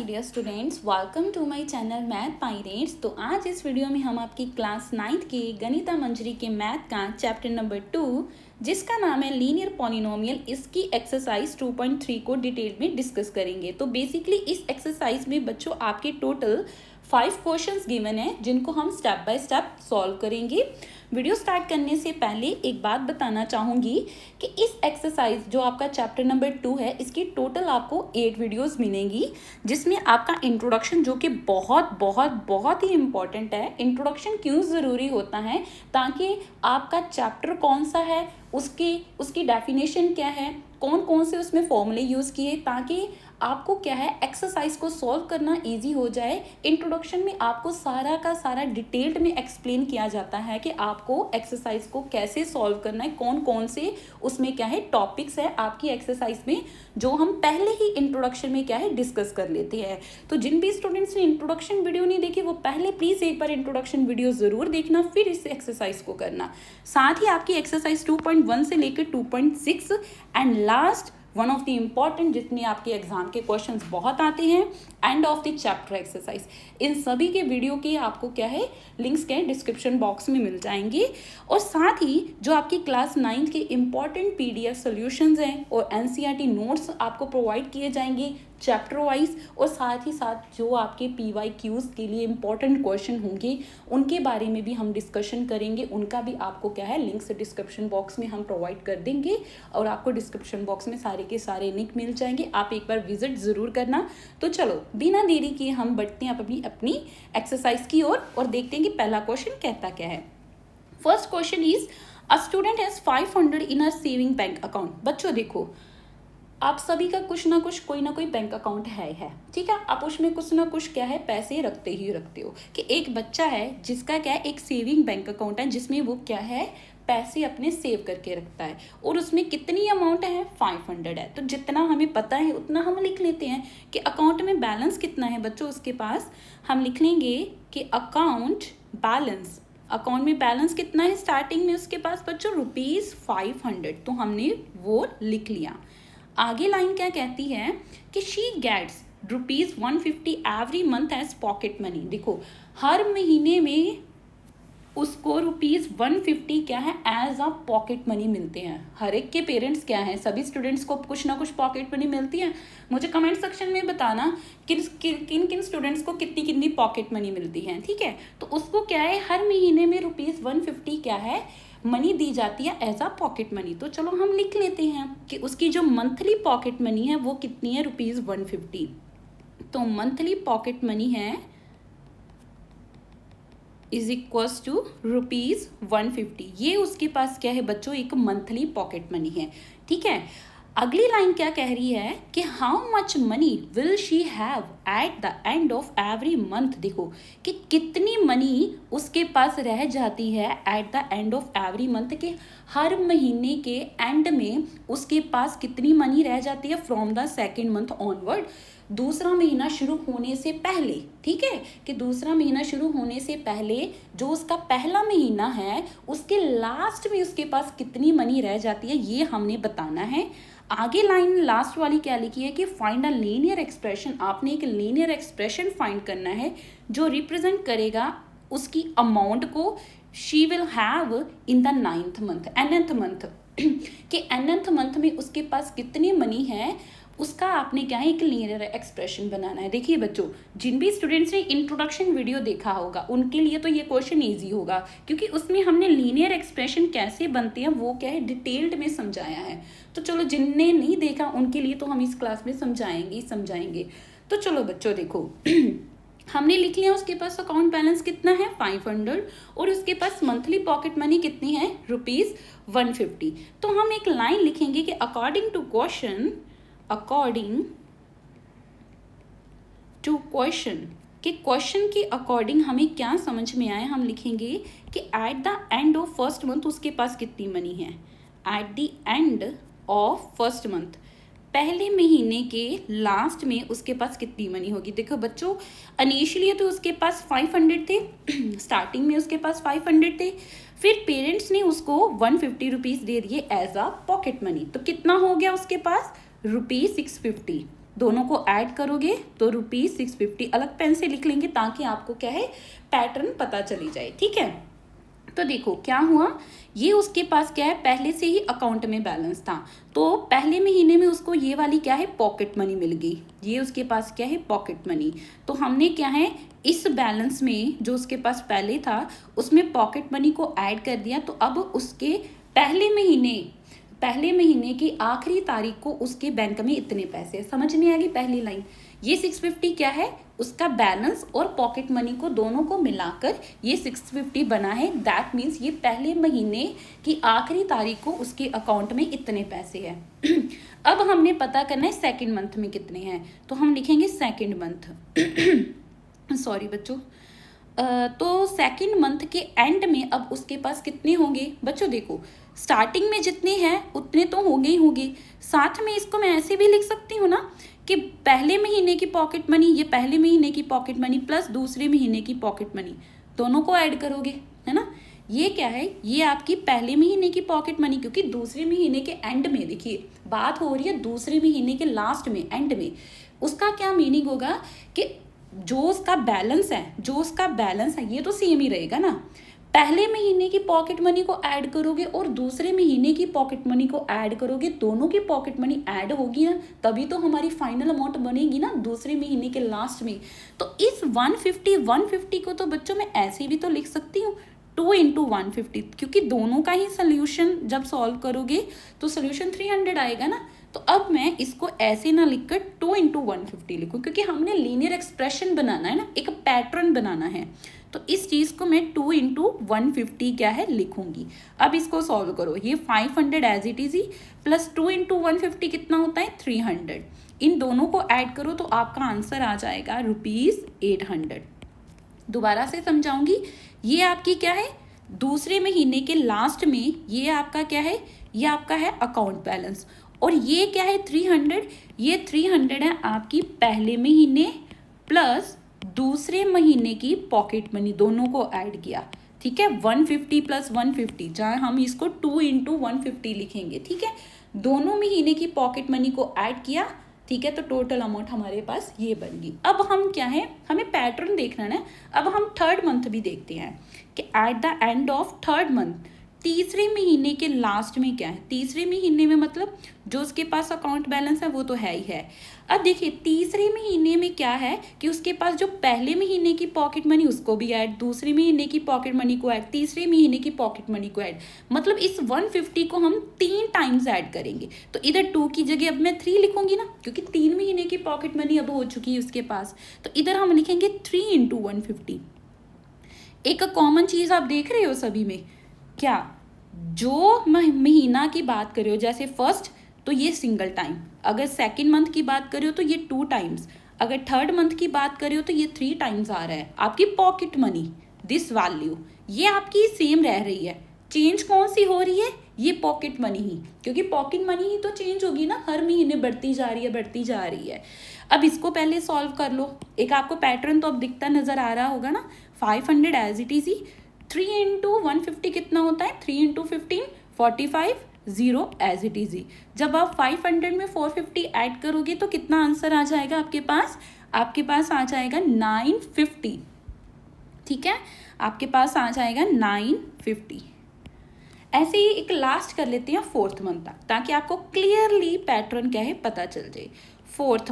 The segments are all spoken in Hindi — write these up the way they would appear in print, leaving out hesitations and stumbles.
My dear students, welcome to my channel Math Pirates. तो आज इस वीडियो में हम आपकी क्लास 9th के गणिता मंजरी के मैथ का चैप्टर नंबर 2 जिसका नाम है लीनियर पॉलिनोमियल, इसकी एक्सरसाइज 2.3 को डिटेल में डिस्कस करेंगे। तो बेसिकली इस एक्सरसाइज में बच्चों आपके टोटल 5 क्वेश्चंस गिवन है जिनको हम स्टेप बाय स्टेप सॉल्व करेंगे। वीडियो स्टार्ट करने से पहले एक बात बताना चाहूँगी कि इस एक्सरसाइज जो आपका चैप्टर नंबर 2 है, इसकी टोटल आपको 8 वीडियोस मिलेंगी, जिसमें आपका इंट्रोडक्शन जो कि बहुत ही इम्पॉर्टेंट है। इंट्रोडक्शन क्यों ज़रूरी होता है? ताकि आपका चैप्टर कौन सा है, उसकी डेफिनेशन क्या है, कौन कौन से उसमें फॉर्मूले यूज़ किए, ताकि आपको क्या है एक्सरसाइज को सॉल्व करना इजी हो जाए। इंट्रोडक्शन में आपको सारा का सारा डिटेल्ड में एक्सप्लेन किया जाता है कि आपको एक्सरसाइज को कैसे सॉल्व करना है, कौन कौन से उसमें क्या है टॉपिक्स है आपकी एक्सरसाइज में, जो हम पहले ही इंट्रोडक्शन में क्या है डिस्कस कर लेते हैं। तो जिन भी स्टूडेंट्स ने इंट्रोडक्शन वीडियो नहीं देखी वो पहले प्लीज़ एक बार इंट्रोडक्शन वीडियो ज़रूर देखना, फिर इस एक्सरसाइज को करना। साथ ही आपकी एक्सरसाइज 2.1 से लेकर 2.6 and last one of the important जितने आपके एग्जाम के क्वेश्चंस बहुत आते हैं, and of the chapter exercise, इन सभी के वीडियो के आपको क्या है लिंक्स के डिस्क्रिप्शन बॉक्स में मिल जाएंगे। और साथ ही जो आपकी क्लास 9 के इम्पॉर्टेंट PDF सॉल्यूशंस हैं और NCERT नोट्स आपको प्रोवाइड किए जाएंगे चैप्टर वाइज, और साथ ही साथ जो आपके PYQs के लिए इम्पॉर्टेंट क्वेश्चन होंगे उनके बारे में भी हम डिस्कशन करेंगे। उनका भी आपको क्या है लिंक्स डिस्क्रिप्शन बॉक्स में हम प्रोवाइड कर देंगे, और आपको डिस्क्रिप्शन बॉक्स में सारे के सारे लिंक मिल जाएंगे, आप एक बार विजिट ज़रूर करना। तो चलो बिना देरी किए हम बढ़ते हैं अपनी एक्सरसाइज की ओर और देखते हैं कि पहला क्वेश्चन कहता क्या है। First question is a student has 500 in a saving bank account. बच्चों देखो, आप सभी का कुछ ना कुछ कोई ना कोई बैंक अकाउंट है, ठीक है। आप उसमें कुछ ना कुछ क्या है पैसे रखते ही रखते हो। कि एक बच्चा है जिसका क्या है एक सेविंग बैंक अकाउंट है, जिसमें वो क्या है पैसे अपने सेव करके रखता है, और उसमें कितनी अमाउंट है 500 है। तो जितना हमें पता है उतना हम लिख लेते हैं कि अकाउंट में बैलेंस कितना है बच्चों उसके पास। हम लिख लेंगे कि अकाउंट में बैलेंस कितना है स्टार्टिंग में उसके पास बच्चों ₹500। तो हमने वो लिख लिया। आगे लाइन क्या कहती है कि she gets ₹150 every month as pocket money. देखो, हर महीने में उसको ₹150 क्या है एज अ पॉकेट मनी मिलते हैं। हर एक के पेरेंट्स क्या है, सभी स्टूडेंट्स को कुछ ना कुछ पॉकेट मनी मिलती है। मुझे कमेंट सेक्शन में बताना किन किन स्टूडेंट्स को कितनी कितनी पॉकेट मनी मिलती है, ठीक है। तो उसको क्या है हर महीने में ₹150 क्या है मनी दी जाती है एज अ पॉकेट मनी। तो चलो हम लिख लेते हैं कि उसकी जो मंथली पॉकेट मनी है वो कितनी है ₹150। तो मंथली पॉकेट मनी है इज इक्वल्स टू ₹150। ये उसके पास क्या है बच्चों एक मंथली पॉकेट मनी है, ठीक है। अगली लाइन क्या कह रही है कि how much money will she have eight the end of every month. देखो कि कितनी मनी उसके पास रह जाती है eight the end of every month, के हर महीने के एंड में उसके पास कितनी मनी रह जाती है from the second month onward, दूसरा महीना शुरू होने से पहले, ठीक है। कि दूसरा महीना शुरू होने से पहले जो उसका पहला महीना है उसके लास्ट में उसके पास कितनी मनी रह जाती है ये हमने बताना है। आगे लाइन लास्ट वाली क्या लिखी है कि फाइंड अ लीनियर एक्सप्रेशन। आपने एक लीनियर एक्सप्रेशन फाइंड करना है जो रिप्रेजेंट करेगा उसकी अमाउंट को she will have in the nth month कि nth मंथ में उसके पास कितनी मनी है, उसका आपने क्या है एक लीनियर एक्सप्रेशन बनाना है। देखिए बच्चों, जिन भी स्टूडेंट्स ने इंट्रोडक्शन वीडियो देखा होगा उनके लिए तो ये क्वेश्चन इजी होगा, क्योंकि उसमें हमने लीनियर एक्सप्रेशन कैसे बनते हैं वो क्या है डिटेल्ड में समझाया है। तो चलो जिनने नहीं देखा उनके लिए तो हम इस क्लास में समझाएंगे। तो चलो बच्चों देखो हमने लिख लिया उसके पास अकाउंट बैलेंस कितना है 500, और उसके पास मंथली पॉकेट मनी कितनी है ₹150। तो हम एक लाइन लिखेंगे कि अकॉर्डिंग टू क्वेश्चन कि क्वेश्चन के अकॉर्डिंग हमें क्या समझ में आए। हम लिखेंगे कि eight the end of first month उसके पास कितनी मनी है। Eight the end of first month, पहले महीने के लास्ट में उसके पास कितनी मनी होगी। देखो बच्चों, इनिशियली तो उसके पास 500 थे स्टार्टिंग में उसके पास 500 थे, फिर पेरेंट्स ने उसको ₹150 दे दिए एज अ पॉकेट मनी। तो कितना हो गया उसके पास ₹650, दोनों को ऐड करोगे तो ₹650 अलग पेन से लिख लेंगे ताकि आपको क्या है पैटर्न पता चली जाए, ठीक है। तो देखो क्या हुआ, ये उसके पास क्या है पहले से ही अकाउंट में बैलेंस था, तो पहले महीने में उसको ये वाली क्या है पॉकेट मनी मिल गई, ये उसके पास क्या है पॉकेट मनी। तो हमने क्या है इस बैलेंस में जो उसके पास पहले था उसमें पॉकेट मनी को ऐड कर दिया, तो अब उसके पहले महीने की आखिरी तारीख को उसके बैंक में इतने पैसे। समझ नहीं आ गई पहली लाइन। ये 650 क्या है उसका बैलेंस और पॉकेट मनी को दोनों को मिलाकर ये 650 बना है। दैट मीन्स ये पहले महीने की आखिरी तारीख को उसके अकाउंट में इतने पैसे हैं। अब हमने पता करना है सेकंड मंथ में कितने हैं, तो हम लिखेंगे सेकंड मंथ। सॉरी बच्चों, तो सेकंड मंथ के एंड में अब उसके पास कितने होंगे बच्चों। देखो स्टार्टिंग में जितने हैं उतने तो होंगे ही होंगे, साथ में इसको मैं ऐसे भी लिख सकती हूँ ना कि पहले महीने की पॉकेट मनी, ये पहले महीने की पॉकेट मनी प्लस दूसरे महीने की पॉकेट मनी दोनों को ऐड करोगे, है ना। ये क्या है, ये आपकी पहले महीने की पॉकेट मनी, क्योंकि दूसरे महीने के एंड में, देखिए बात हो रही है दूसरे महीने के लास्ट में, एंड में। उसका क्या मीनिंग होगा कि जो उसका बैलेंस है ये तो सेम ही रहेगा ना। पहले महीने की पॉकेट मनी को ऐड करोगे और दूसरे महीने की पॉकेट मनी को ऐड करोगे, दोनों की पॉकेट मनी ऐड होगी ना, तभी तो हमारी फाइनल अमाउंट बनेगी ना दूसरे महीने के लास्ट में। तो इस 150 को तो बच्चों मैं ऐसे भी तो लिख सकती हूँ 2 × 150, क्योंकि दोनों का ही सोल्यूशन जब सॉल्व करोगे तो सोल्यूशन 300 आएगा ना। तो अब मैं इसको ऐसे ना लिखकर 2 × 150 लिखूँ, क्योंकि हमने लीनियर एक्सप्रेशन बनाना है ना, एक पैटर्न बनाना है। तो इस चीज़ को मैं 2 × 150 क्या है लिखूंगी। अब इसको सॉल्व करो, ये 500 एज इट इज ही प्लस 2 × 150 कितना होता है 300। इन दोनों को ऐड करो तो आपका आंसर आ जाएगा ₹800। दोबारा से समझाऊंगी, ये आपकी क्या है दूसरे महीने के लास्ट में, ये आपका क्या है, ये आपका है अकाउंट बैलेंस, और ये क्या है 300, ये 300 है आपकी पहले महीने प्लस दूसरे महीने की पॉकेट मनी, दोनों को ऐड किया, ठीक है। 150 + 150, जहाँ हम इसको 2 × 150 लिखेंगे, ठीक है। दोनों महीने की पॉकेट मनी को ऐड किया, ठीक है, तो टोटल अमाउंट हमारे पास ये बन गई। अब हम क्या है, हमें पैटर्न देखना है। अब हम थर्ड मंथ भी देखते हैं कि eight the end of third month, तीसरे महीने के लास्ट में क्या है, तीसरे महीने में मतलब जो उसके पास अकाउंट बैलेंस है वो तो है ही है। अब देखिए तीसरे महीने में क्या है कि उसके पास जो पहले महीने की पॉकेट मनी उसको भी ऐड, दूसरे महीने की पॉकेट मनी को ऐड, तीसरे महीने की पॉकेट मनी को ऐड, मतलब इस 150 को हम 3 टाइम्स ऐड करेंगे। तो इधर 2 की जगह अब मैं 3 लिखूंगी ना, क्योंकि 3 महीने की पॉकेट मनी अब हो चुकी है उसके पास। तो इधर हम लिखेंगे 3 × 150। एक कॉमन चीज़ आप देख रहे हो सभी में, क्या जो महीना की बात कर रहे हो, जैसे फर्स्ट तो ये सिंगल टाइम, अगर सेकंड मंथ की बात कर रहे हो तो ये 2 टाइम्स, अगर थर्ड मंथ की बात कर रहे हो तो ये 3 टाइम्स आ रहा है। आपकी पॉकेट मनी दिस वैल्यू ये आपकी सेम रह रही है, चेंज कौन सी हो रही है, ये पॉकेट मनी ही, क्योंकि पॉकेट मनी ही तो चेंज होगी ना, हर महीने बढ़ती जा रही है। अब इसको पहले सॉल्व कर लो, एक आपको पैटर्न तो अब दिखता नजर आ रहा होगा ना। 500 एज इट इज ही, 3 × 150 कितना होता है 3 × 15 45, 0 एज इट इज ही। जब आप 500 में 450 ऐड करोगे तो कितना आंसर आ जाएगा आपके पास आ जाएगा 950, ठीक है, आपके पास आ जाएगा 950। ऐसे ही एक लास्ट कर लेते हैं फोर्थ मंथ तक, ताकि आपको क्लियरली पैटर्न क्या है पता चल जाए। फोर्थ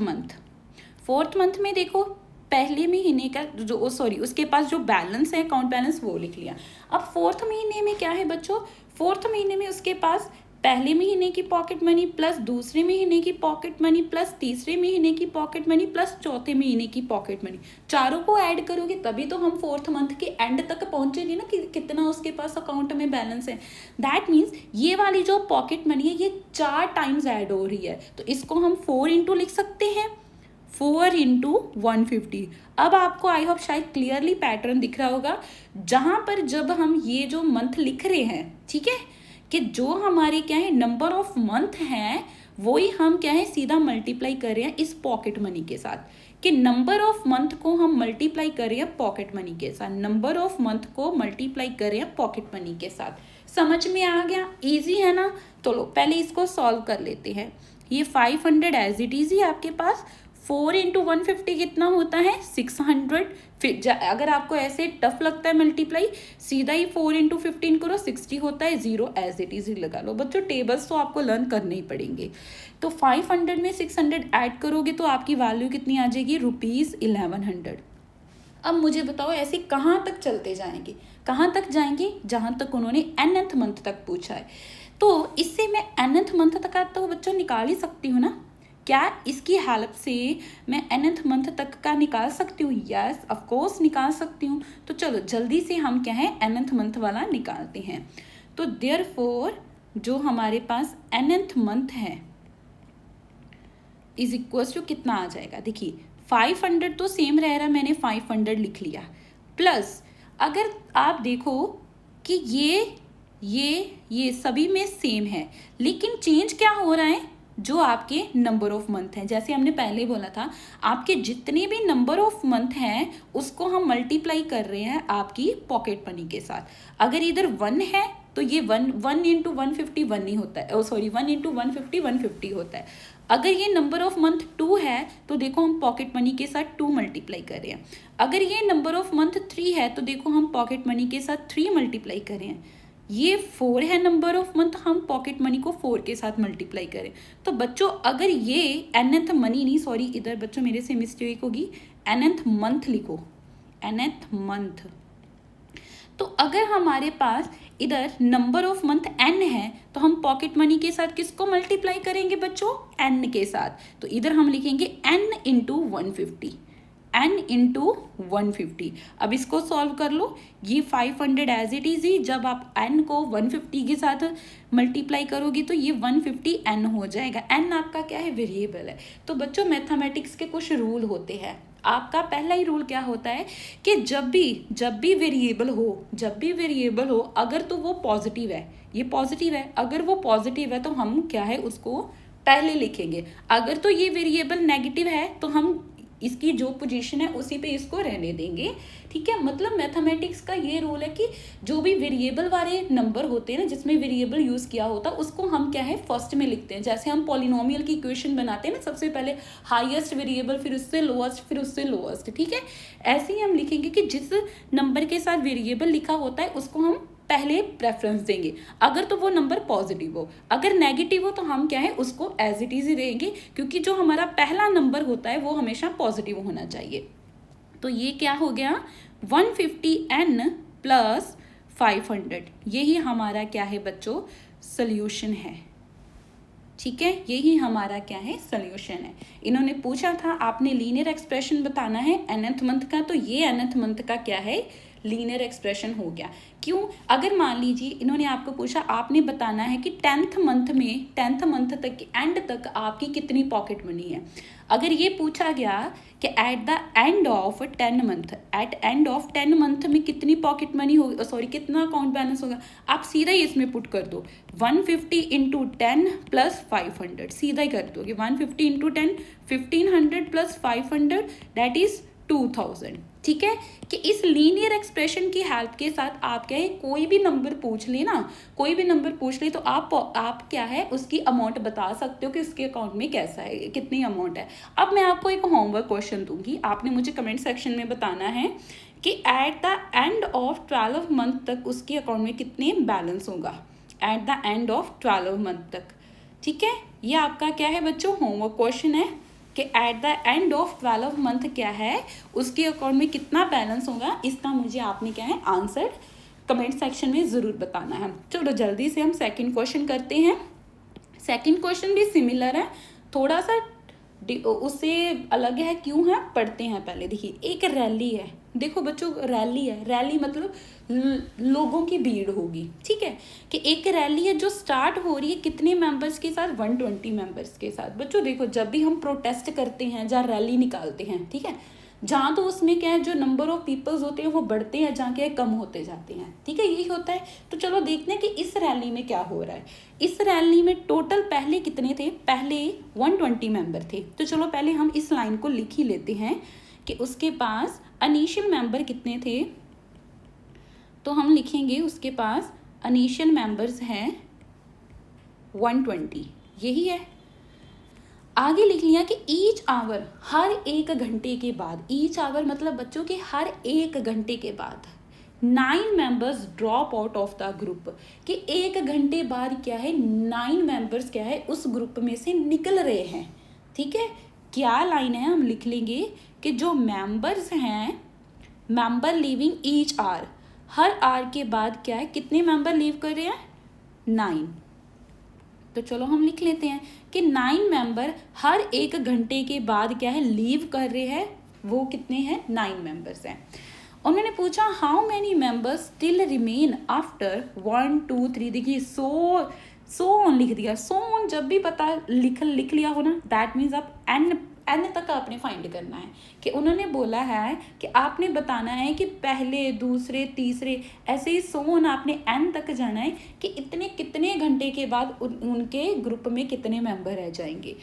मंथ में देखो पहले महीने का जो उसके पास जो बैलेंस है अकाउंट बैलेंस वो लिख लिया। अब फोर्थ महीने में क्या है बच्चों, फोर्थ महीने में उसके पास पहले महीने की पॉकेट मनी प्लस दूसरे महीने की पॉकेट मनी प्लस तीसरे महीने की पॉकेट मनी प्लस चौथे महीने की पॉकेट मनी, चारों को ऐड करोगे तभी तो हम फोर्थ मंथ के एंड तक पहुंचेंगे ना कि कितना उसके पास अकाउंट में बैलेंस है। दैट मीन्स ये वाली जो पॉकेट मनी है ये 4 टाइम्स ऐड हो रही है, तो इसको हम 4 × लिख सकते हैं, 4 × 150। अब आपको आई होप शायद क्लियरली पैटर्न दिख रहा होगा, जहां पर जब हम ये जो मंथ लिख रहे हैं, ठीक है, कि जो हमारे क्या है नंबर ऑफ मंथ हैं वो ही हम क्या है सीधा मल्टीप्लाई कर रहे हैं इस पॉकेट मनी के साथ, कि नंबर ऑफ मंथ को हम मल्टीप्लाई कर रहे हैं पॉकेट मनी के साथ, नंबर ऑफ मंथ को मल्टीप्लाई कर रहे हैं पॉकेट मनी के साथ। समझ में आ गया, इजी है ना। तो लो पहले इसको सॉल्व कर लेते हैं। ये 500 एज इट इज ही आपके पास। 4 इंटू 150 कितना होता है 600। फिर अगर आपको ऐसे टफ लगता है मल्टीप्लाई, सीधा ही 4 इंटू 15 करो, 60 होता है, 0 एज इट इज ही लगा लो। बच्चों टेबल्स तो आपको लर्न करने ही पड़ेंगे। तो 500 में 600 ऐड करोगे तो आपकी वैल्यू कितनी आ जाएगी, ₹1100। अब मुझे बताओ ऐसे कहाँ तक चलते जाएंगे, कहाँ तक जाएंगे, जहाँ तक उन्होंने nth मंथ तक पूछा है। तो इससे मैं nth मंथ तक तो बच्चों निकाल ही सकती हूँ ना। क्या इसकी हेल्प से मैं nth मंथ तक का निकाल सकती हूँ? यस ऑफ कोर्स निकाल सकती हूँ। तो चलो जल्दी से हम क्या है nth मंथ वाला निकालते हैं। तो देयरफॉर जो हमारे पास nth मंथ है इज इक्वल टू कितना आ जाएगा, देखिए 500 तो सेम रह रहा, मैंने 500 लिख लिया, प्लस अगर आप देखो कि ये सभी में सेम है, लेकिन चेंज क्या हो रहा है, जो आपके नंबर ऑफ मंथ हैं, जैसे हमने पहले बोला था आपके जितने भी नंबर ऑफ मंथ हैं उसको हम मल्टीप्लाई कर रहे हैं आपकी पॉकेट मनी के साथ। अगर इधर 1 है तो ये 1 इंटू 150 1 ही होता है, सॉरी 1 इंटू 150 150 होता है। अगर ये नंबर ऑफ मंथ 2 है तो देखो हम पॉकेट मनी के साथ 2 मल्टीप्लाई कर रहे हैं। अगर ये नंबर ऑफ मंथ 3 है तो देखो हम पॉकेट मनी के साथ 3 मल्टीप्लाई कर रहे हैं। ये 4 है नंबर ऑफ मंथ, हम पॉकेट मनी को 4 के साथ मल्टीप्लाई करें। तो बच्चों अगर ये nth मनी नहीं, सॉरी इधर बच्चों मेरे से मिस्टेक होगी, nth मंथ लिखो, nth मंथ। तो अगर हमारे पास इधर नंबर ऑफ मंथ n है तो हम पॉकेट मनी के साथ किसको मल्टीप्लाई करेंगे बच्चों, n के साथ। तो इधर हम लिखेंगे n इंटू 150, n इंटू 150। अब इसको सॉल्व कर लो, ये 500 एज इट इज ही, जब आप n को 150 के साथ मल्टीप्लाई करोगी तो ये 150n हो जाएगा। n आपका क्या है, वेरिएबल है। तो बच्चों मैथमेटिक्स के कुछ रूल होते हैं। आपका पहला ही रूल क्या होता है कि जब भी वेरिएबल हो, अगर तो वो पॉजिटिव है, ये पॉजिटिव है, अगर वो पॉजिटिव है तो हम क्या है उसको पहले लिखेंगे। अगर तो ये वेरिएबल नेगेटिव है तो हम इसकी जो पोजीशन है उसी पे इसको रहने देंगे, ठीक है। मतलब मैथमेटिक्स का ये रूल है कि जो भी वेरिएबल वाले नंबर होते हैं ना, जिसमें वेरिएबल यूज किया होता है उसको हम क्या है फर्स्ट में लिखते हैं। जैसे हम पॉलिनोमियल की इक्वेशन बनाते हैं ना, सबसे पहले हाईएस्ट वेरिएबल, फिर उससे लोएस्ट, फिर उससे लोएस्ट, ठीक है। ऐसे ही हम लिखेंगे कि जिस नंबर के साथ वेरिएबल लिखा होता है उसको हम पहले प्रेफरेंस देंगे, अगर तो वो नंबर पॉजिटिव हो। अगर नेगेटिव हो तो हम क्या है उसको एज इट इज ही देंगे, क्योंकि जो हमारा पहला नंबर होता है वो हमेशा पॉजिटिव होना चाहिए। तो ये क्या हो गया 150n प्लस 500, यही हमारा क्या है बच्चों सल्यूशन है, ठीक है। यही हमारा क्या है सल्यूशन है। इन्होंने पूछा था आपने लीनियर एक्सप्रेशन बताना है nth मंथ का, तो ये nth मंथ का क्या है लीनियर एक्सप्रेशन हो गया। क्यों, अगर मान लीजिए इन्होंने आपको पूछा आपने बताना है कि 10th मंथ तक की एंड तक आपकी कितनी पॉकेट मनी है। अगर ये पूछा गया कि eight the end of 10 month में कितनी पॉकेट मनी होगी, सॉरी कितना अकाउंट बैलेंस होगा, आप सीधा ही इसमें पुट कर दो 150 इंटू 10 प्लस 500, सीधा ही कर दोगे 150 इंटू 10 1500 प्लस 500 दैट इज 2000, ठीक है। कि इस लीनियर एक्सप्रेशन की हेल्प के साथ आप क्या है कोई भी नंबर पूछ ले तो आप क्या है उसकी अमाउंट बता सकते हो कि उसके अकाउंट में कैसा है, कितनी अमाउंट है। अब मैं आपको एक होमवर्क क्वेश्चन दूंगी, आपने मुझे कमेंट सेक्शन में बताना है कि eight the end of 12 month तक उसके अकाउंट में कितने बैलेंस होगा, eight the end of 12 month तक, ठीक है। ये आपका क्या है बच्चों होमवर्क क्वेश्चन है कि eight the end of 12 month क्या है उसके अकाउंट में कितना बैलेंस होगा। इसका मुझे आपने क्या है आंसर कमेंट सेक्शन में ज़रूर बताना है। चलो जल्दी से हम सेकंड क्वेश्चन करते हैं। सेकंड क्वेश्चन भी सिमिलर है, थोड़ा सा उससे अलग है, क्यों है पढ़ते हैं पहले। देखिए एक रैली है, देखो बच्चों रैली है, रैली मतलब लोगों की भीड़ होगी, ठीक है। कि एक रैली है जो स्टार्ट हो रही है कितने मेंबर्स के साथ, 120 मेंबर्स के साथ। बच्चों देखो जब भी हम प्रोटेस्ट करते हैं, जहाँ रैली निकालते हैं, ठीक है, जहाँ तो उसमें क्या है जो नंबर ऑफ पीपल्स होते हैं वो बढ़ते हैं, जहाँ क्या है कम होते जाते हैं, ठीक है, यही होता है। तो चलो देखते हैं कि इस रैली में क्या हो रहा है। इस रैली में टोटल पहले कितने थे, पहले 120 मेंबर थे। तो चलो पहले हम इस लाइन को लिख ही लेते हैं कि उसके पास इनिशियल मेंबर कितने थे। तो हम लिखेंगे उसके पास इनिशियल मेंबर्स हैं 120, यही है। आगे लिख लिया कि ईच आवर, हर एक घंटे के बाद, ईच आवर मतलब बच्चों के हर एक घंटे के बाद 9 members drop out of the group, कि एक घंटे बाद क्या है 9 मेंबर्स क्या है उस ग्रुप में से निकल रहे हैं। ठीक है, क्या लाइन है हम लिख लेंगे कि जो मेंबर्स हैं, मेंबर लिविंग ईच आवर, हर आवर के बाद क्या है कितने मेंबर लीव कर रहे हैं 9। तो चलो हम लिख लेते हैं कि 9 मेंबर हर एक घंटे के बाद क्या है लीव कर रहे हैं, वो कितने हैं 9 मेंबर्स हैं। उन्होंने पूछा how many members still remain after 1 2 3, देखिए सो ऑन लिख दिया। सो ऑन जब भी पता लिख लिया हो ना, दैट मीन्स आप एन तक आपने फाइंड करना है, कि उन्होंने बोला है कि आपने बताना है कि पहले दूसरे तीसरे ऐसे ही सो ऑन आपने एन तक जाना है कि इतने कितने घंटे के बाद उनके ग्रुप में कितने मेंबर रह जाएंगे।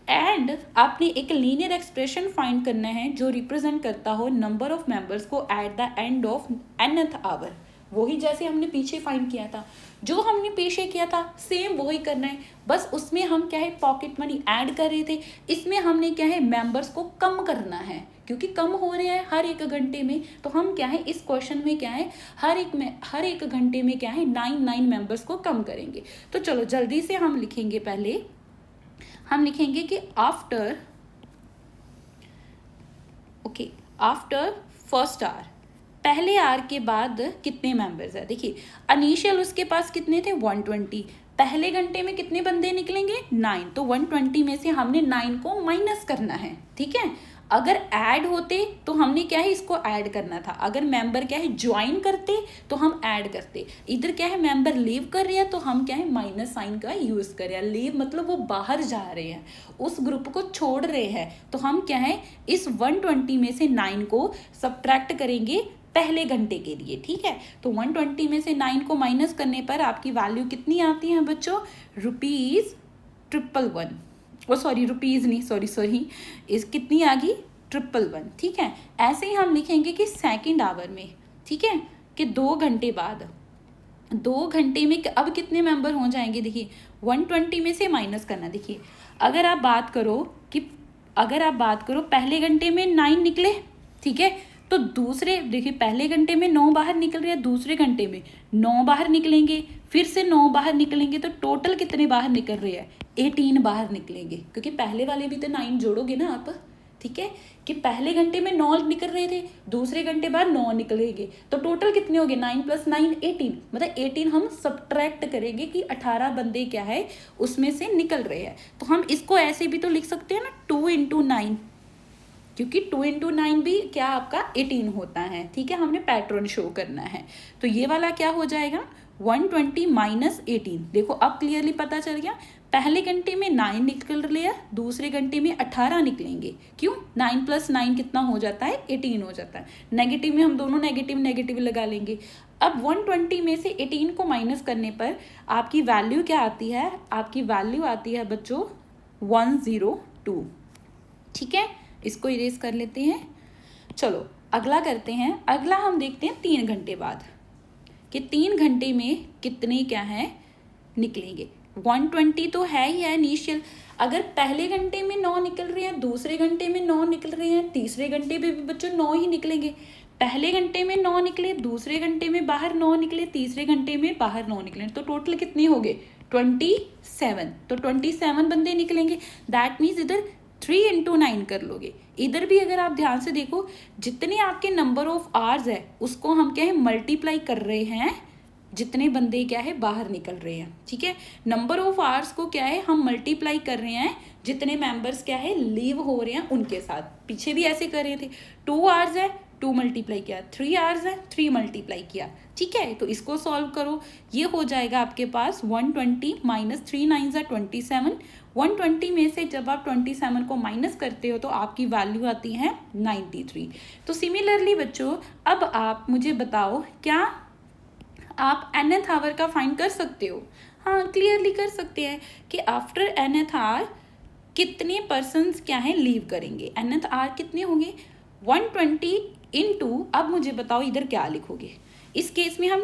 एंड आपने एक लीनियर एक्सप्रेशन फाइंड करना है जो रिप्रेजेंट करता हो नंबर ऑफ मेंबर्स को at the end of nth hour. वही जैसे हमने पीछे फाइंड किया था, जो हमने पीछे किया था सेम वही करना है, बस उसमें हम क्या है पॉकेट मनी ऐड कर रहे थे, इसमें हमने क्या है मेंबर्स को कम करना है क्योंकि कम हो रहे हैं हर एक घंटे में। तो हम क्या है इस क्वेश्चन में क्या है हर एक घंटे में क्या है 9 मेंबर्स को कम करेंगे। तो चलो जल्दी से हम लिखेंगे, पहले हम लिखेंगे कि आफ्टर फर्स्ट आवर, पहले आवर के बाद कितने मेंबर्स है। देखिए इनिशियल उसके पास कितने थे 120, पहले घंटे में कितने बंदे निकलेंगे 9, तो 120 में से हमने 9 को माइनस करना है। ठीक है, अगर ऐड होते तो हमने क्या है इसको ऐड करना था, अगर मेंबर क्या है ज्वाइन करते तो हम ऐड करते, इधर क्या है मेंबर लीव कर रहे हैं तो हम क्या है माइनस साइन का यूज कर रहे हैं। लीव मतलब वो बाहर जा रहे हैं, उस ग्रुप को छोड़ रहे हैं, तो हम क्या है इस 120 में से 9 को सब्ट्रैक्ट करेंगे पहले घंटे के लिए। ठीक है, तो 120 में से 9 को माइनस करने पर आपकी वैल्यू कितनी आती है बच्चों, ₹111, सॉरी रुपीज़ नहीं, सॉरी इस कितनी आ गई 111। ठीक है, ऐसे ही हम लिखेंगे कि सेकंड आवर में, ठीक है, कि 2 घंटे बाद, 2 घंटे में अब कितने मेंबर हो जाएंगे। देखिए 120 में से माइनस करना। देखिए अगर आप बात करो पहले घंटे में 9 निकले, ठीक है, तो दूसरे देखिए पहले घंटे में 9 बाहर निकल रहे हैं, दूसरे घंटे में 9 बाहर निकलेंगे, फिर से 9 बाहर निकलेंगे, तो टोटल कितने बाहर निकल रहे हैं 18 बाहर निकलेंगे, क्योंकि पहले वाले भी तो 9 जोड़ोगे ना आप। ठीक है, कि पहले घंटे में 9 निकल रहे थे, दूसरे घंटे बाद 9 निकलेंगे, तो टोटल कितने हो गए 9 + 9 18, मतलब 18 हम सब्ट्रैक्ट करेंगे कि 18 बंदे क्या है उसमें से निकल रहे हैं। तो हम इसको ऐसे भी तो लिख सकते हैं ना 2 × 9, क्योंकि 2 × 9 भी क्या आपका 18 होता है। ठीक है, हमने पैटर्न शो करना है, तो ये वाला क्या हो जाएगा 120 - 18। देखो अब क्लियरली पता चल गया, पहले घंटे में 9 निकल लिया, दूसरे घंटे में 18 निकलेंगे। क्यों 9 + 9 कितना हो जाता है 18 हो जाता है। नेगेटिव में हम दोनों नेगेटिव लगा लेंगे। अब 120 में से 18 को माइनस करने पर आपकी वैल्यू क्या आती है, आपकी वैल्यू आती है बच्चों 102। ठीक है, इसको इरेज कर लेते हैं। चलो अगला करते हैं, अगला हम देखते हैं 3 घंटे बाद कि 3 घंटे में कितने क्या है निकलेंगे। 120 तो है ही है इनिशियल, अगर पहले घंटे में 9 निकल रहे हैं, दूसरे घंटे में 9 निकल रहे हैं, तीसरे घंटे में भी बच्चों 9 ही निकलेंगे। पहले घंटे में 9 निकले, दूसरे घंटे में बाहर 9 निकले, तीसरे घंटे में बाहर 9 निकले, तो टोटल कितने हो गए 27। तो 27 बंदे निकलेंगे। दैट मीन्स इधर 3 × 9 कर लोगे। इधर भी अगर आप ध्यान से देखो, जितने आपके नंबर ऑफ आवर्स है उसको हम क्या है मल्टीप्लाई कर रहे हैं, जितने बंदे क्या है बाहर निकल रहे हैं। ठीक है, नंबर ऑफ आवर्स को क्या है हम मल्टीप्लाई कर रहे हैं जितने मेंबर्स क्या है लीव हो रहे हैं उनके साथ। पीछे भी ऐसे कर रहे थे, 2 आवर्स है 2 मल्टीप्लाई किया, 3 आवर्स है 3 मल्टीप्लाई किया। ठीक है, तो इसको सॉल्व करो, ये हो जाएगा आपके पास 120 - 3 × 9 = 27। 120 में से जब आप 27 को माइनस करते हो तो आपकी वैल्यू आती है 93। तो सिमिलरली बच्चों अब आप मुझे बताओ, क्या आप nth आवर का फाइंड कर सकते हो। हाँ क्लियरली कर सकते हैं कि आफ्टर nth आवर कितने पर्सन्स क्या है लीव करेंगे। nth आवर कितने होंगे 120 × अब मुझे बताओ इधर क्या लिखोगे। इस केस में हम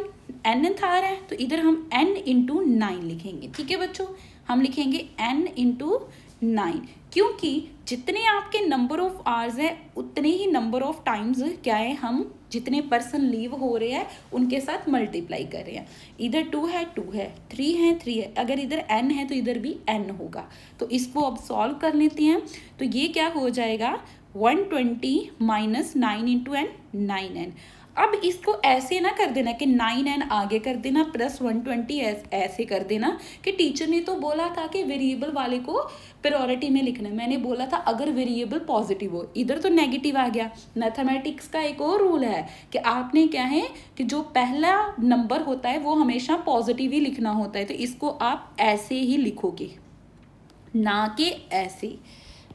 nth आवर है तो इधर हम n × 9 लिखेंगे। ठीक है बच्चों, हम लिखेंगे n × 9। क्योंकि जितने आपके नंबर ऑफ आवर्स है उतने ही नंबर ऑफ टाइम्स क्या है, हम जितने पर्सन लीव हो रहे हैं उनके साथ मल्टीप्लाई कर रहे हैं। इधर 2 है 2 है, 3 है 3 है, अगर इधर n है तो इधर भी n होगा। तो इसको अब सॉल्व कर लेते हैं। तो ये क्या हो जाएगा 120 माइनस 9 इंटू एन 9n। अब इसको ऐसे ना कर देना कि 9n आगे कर देना प्लस 120 ऐसे कर देना कि टीचर ने तो बोला था कि वेरिएबल वाले को प्रायोरिटी में लिखना है। मैंने बोला था अगर वेरिएबल पॉजिटिव हो, इधर तो नेगेटिव आ गया। मैथमेटिक्स का एक और रूल है कि आपने क्या है कि जो पहला नंबर होता है वो हमेशा पॉजिटिव ही लिखना होता है। तो इसको आप ऐसे ही लिखोगे, ना कि ऐसे।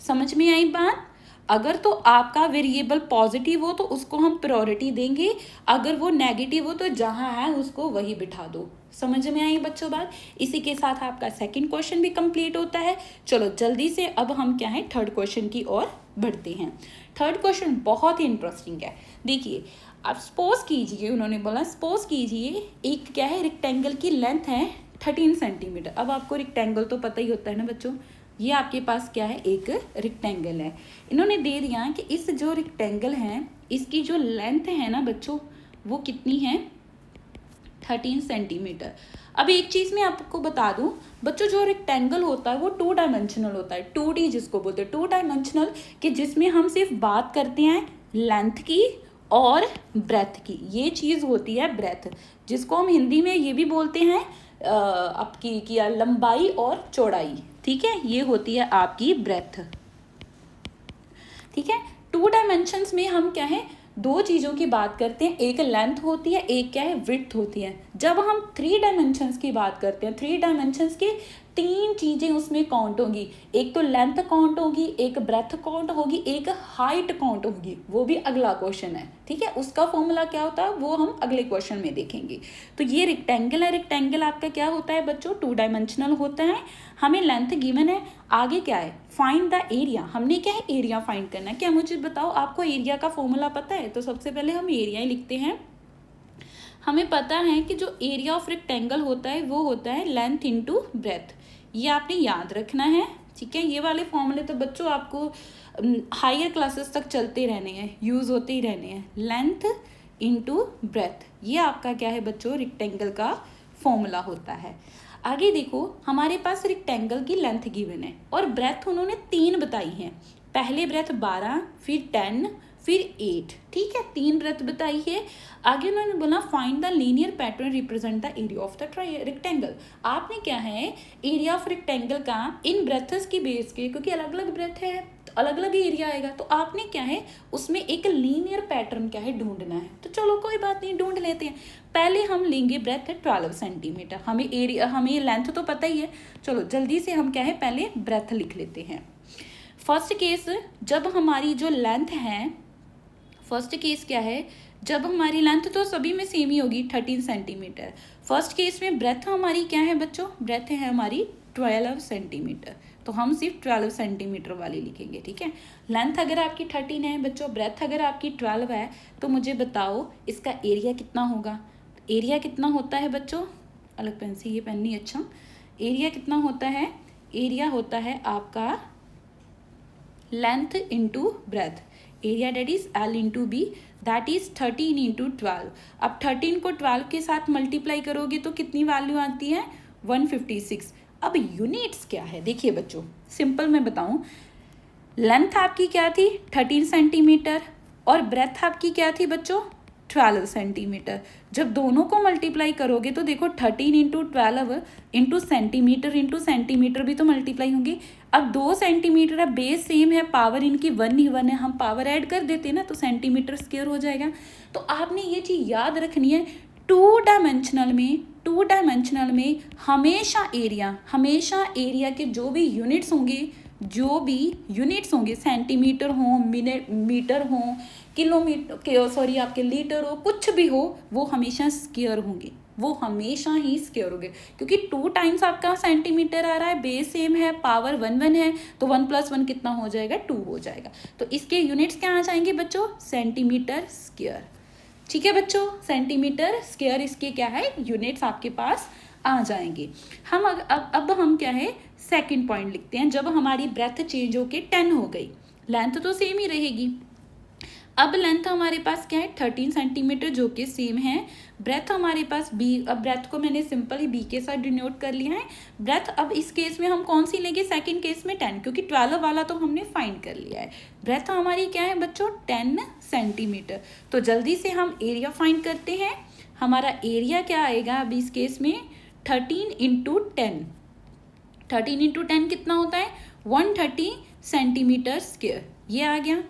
समझ में आई बात? अगर तो आपका वेरिएबल पॉजिटिव हो तो उसको हम प्रायोरिटी देंगे, अगर वो नेगेटिव हो तो जहाँ है उसको वही बिठा दो। समझ में आई बच्चों बात? इसी के साथ आपका सेकंड क्वेश्चन भी कंप्लीट होता है। चलो जल्दी से अब हम क्या है थर्ड क्वेश्चन की ओर बढ़ते हैं। थर्ड क्वेश्चन बहुत ही इंटरेस्टिंग है। देखिए अब सपोज कीजिए, उन्होंने बोला सपोज कीजिए एक क्या है रेक्टेंगल की लेंथ है 13 सेंटीमीटर। अब आपको रेक्टेंगल तो पता ही होता है ना बच्चों, ये आपके पास क्या है एक रेक्टेंगल है। इन्होंने दे दिया कि इस जो रेक्टेंगल है इसकी जो लेंथ है ना बच्चों वो कितनी है 13 सेंटीमीटर। अब एक चीज़ मैं आपको बता दूं बच्चों, जो रेक्टेंगल होता है वो 2 डायमेंशनल होता है, 2D जिसको बोलते हैं 2 डायमेंशनल, कि जिसमें हम सिर्फ बात करते हैं लेंथ की और ब्रेथ की। ये चीज़ होती है ब्रेथ, जिसको हम हिंदी में ये भी बोलते हैं आपकी क्या लंबाई और चौड़ाई। ठीक है, ये होती है आपकी ब्रेथ। ठीक है, 2 डायमेंशंस में हम क्या है 2 चीज़ों की बात करते हैं, एक लेंथ होती है, एक क्या है विड्थ होती है। जब हम 3 डायमेंशंस की बात करते हैं, 3 डायमेंशंस के 3 चीज़ें उसमें काउंट होगी। एक तो लेंथ काउंट होगी, एक ब्रेथ काउंट होगी, एक हाइट काउंट होगी। वो भी अगला क्वेश्चन है। ठीक है, उसका फॉर्मूला क्या होता है वो हम अगले क्वेश्चन में देखेंगे। तो ये रेक्टेंगल है, रेक्टेंगल आपका क्या होता है बच्चों 2 डायमेंशनल होता है। हमें लेंथ गिवन है, आगे क्या है फाइंड द एरिया। हमने क्या है एरिया फाइंड करना है। क्या मुझे बताओ आपको एरिया का फॉर्मूला पता है? तो सबसे पहले हम एरिया ही लिखते हैं। हमें पता है कि जो एरिया ऑफ रेक्टेंगल होता है वो होता है लेंथ इंटू ब्रेथ। ये आपने याद रखना है। ठीक है, ये वाले फॉर्मूले तो बच्चों आपको हायर क्लासेस तक चलते रहने हैं, यूज़ होते ही रहने हैं। लेंथ इंटू ब्रेथ, ये आपका क्या है बच्चों रेक्टेंगल का फॉर्मूला होता है। आगे देखो हमारे पास रेक्टेंगल की लेंथ गिवन है और ब्रेथ उन्होंने 3 बताई है। पहले ब्रेथ 12, फिर 10, फिर 8। ठीक है, 3 ब्रेथ बताई है। आगे उन्होंने बोला find the linear pattern represent the area of the rectangle. आपने क्या है एरिया ऑफ रेक्टेंगल का इन ब्रेथ्स की बेस के, क्योंकि अलग अलग ब्रेथ है तो अलग अलग एरिया आएगा, तो आपने क्या है उसमें एक लीनियर पैटर्न क्या है ढूंढना है। तो चलो कोई बात नहीं, ढूंढ लेते हैं। पहले हम लेंगे ब्रेथ 12 सेंटीमीटर। हमें एरिया हमें लेंथ तो पता ही है। चलो जल्दी से हम क्या है पहले ब्रेथ लिख लेते हैं। फर्स्ट केस जब हमारी जो लेंथ है, फर्स्ट केस क्या है जब हमारी लेंथ तो सभी में सेम ही होगी 13 सेंटीमीटर। फर्स्ट केस में ब्रेथ हमारी क्या है बच्चों, ब्रेथ है हमारी 12 सेंटीमीटर। तो हम सिर्फ 12 सेंटीमीटर वाली लिखेंगे। ठीक है, लेंथ अगर आपकी 13 है बच्चों, ब्रेथ अगर आपकी 12 है, तो मुझे बताओ इसका एरिया कितना होगा। एरिया कितना होता है बच्चों, अलग पेन से ये पेन नहीं अच्छा। एरिया कितना होता है, एरिया होता है आपका length into breadth. Area that is L into B, that is 13 into 12। अब 13 को 12 के साथ मल्टीप्लाई करोगे तो कितनी वैल्यू आती है 156। अब यूनिट्स क्या है देखिए बच्चों, सिंपल मैं बताऊं, लेंथ आपकी क्या थी 13 सेंटीमीटर और ब्रेथ आपकी क्या थी बच्चों 12 सेंटीमीटर। जब दोनों को मल्टीप्लाई करोगे तो देखो 13 इंटू 12 इंटू सेंटीमीटर भी तो मल्टीप्लाई होंगे। अब 2 सेंटीमीटर है, बेस सेम है, पावर इनकी 1 ही 1 है, हम पावर ऐड कर देते हैं ना तो सेंटीमीटर स्क्वायर हो जाएगा। तो आपने ये चीज़ याद रखनी है, 2 डायमेंशनल में हमेशा एरिया के जो भी यूनिट्स होंगे सेंटीमीटर हो, मीटर हो, किलोमीटर आपके लीटर हो, कुछ भी हो, वो हमेशा स्क्वायर होंगे, क्योंकि 2 टाइम्स आपका सेंटीमीटर आ रहा है, बेस सेम है, पावर 1 1 है, तो 1 + 1 कितना हो जाएगा 2 हो जाएगा। तो इसके यूनिट्स क्या आ जाएंगे बच्चों सेंटीमीटर स्क्वायर। ठीक है बच्चों, सेंटीमीटर स्क्वायर इसके क्या है यूनिट्स आपके पास आ जाएंगे। हम अब हम क्या है सेकंड पॉइंट लिखते हैं। जब हमारी ब्रेथ चेंज होके 10 हो गई, लेंथ तो सेम ही रहेगी। अब लेंथ हमारे पास क्या है 13 सेंटीमीटर, जो कि सेम है। ब्रेथ हमारे पास बी, अब ब्रेथ को मैंने सिंपली बी के साथ डिनोट कर लिया है। ब्रेथ अब इस केस में हम कौन सी लेंगे, सेकंड केस में 10, क्योंकि 12 वाला तो हमने फाइंड कर लिया है। ब्रेथ हमारी क्या है बच्चों 10 सेंटीमीटर। तो जल्दी से हम एरिया फाइंड करते हैं। हमारा एरिया क्या आएगा अब इस केस में 13 इंटू 10। 13 इंटू 10 कितना होता है 130 सेंटीमीटर स्क्वायर। ये आ गया।